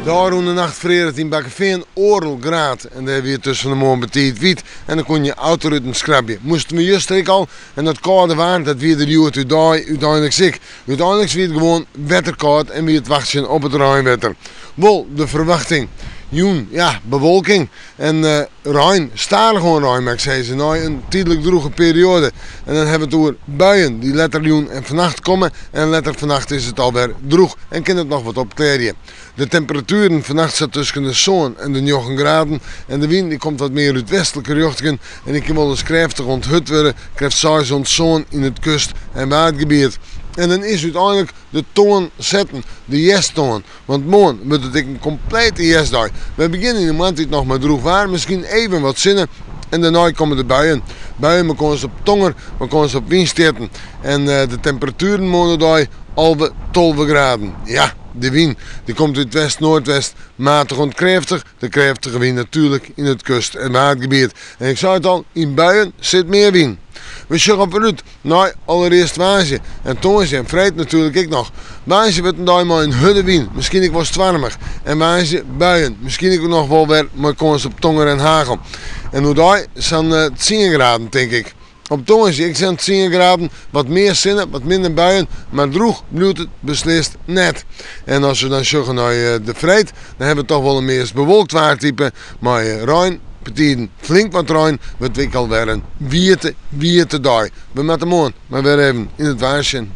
Daar in de nacht vrede het in Bakkeveen oorloggraad. En daar weer tussen de morgen betiet wiet. En dan kon je auto uit een scrapje. Moesten we juist al. En dat koude waard, dat weer de duurt uiteindelijk ziek. Uiteindelijk weer het gewoon wetterkoud en weer het wachten op het ruimwetter. Wel, de verwachting. Joen, ja, bewolking en ruim, starig gewoon ruim, maar ik zei ze, nou een tijdelijk droege periode. En dan hebben we het over buien die letterlijk en vannacht komen en letterlijk vannacht is het alweer droeg en kan het nog wat opkleden. De temperaturen vannacht zit tussen de zon en de 9 graden en de wind die komt wat meer uit westelijke richting en ik kan wel eens krachtig onthut worden, krijgt zo'n zon in het kust- en waardgebied. En dan is uiteindelijk de toon zetten, de yes-toon. Want morgen wordt het een complete yes-dag. We beginnen in de maand nog maar droeg waar, misschien even wat zinnen. En daarna komen de buien. Buien, we kunnen ze op tonger, we kunnen ze op windsteden. En de temperaturen morgen al 12 graden. Ja, de wind die komt uit west-noordwest, matig ontkrachtig. De krachtige wind natuurlijk in het kust- en waardgebied. En ik zei het al, in buien zit meer wind. We zeggen vooruit, nou allereerst waasje en tongensje en vrede natuurlijk ik nog. Waasje wordt een dag maar een hudde wind, misschien ik was warmer. En waasje buien, misschien ik nog wel weer maar kans op tonger en hagel. En hoe daar zijn 10 graden denk ik. Op tongensje, ik zijn 10 graden, wat meer zinnen, wat minder buien, maar droeg blijft het beslist net. En als we dan zeggen naar de vrede, dan hebben we toch wel een meer bewolkt waartype, maar ruim. Petiten flink wat ruim, wat ik al weer een wierte dag. We met de morgen, maar weer even in het waarsje.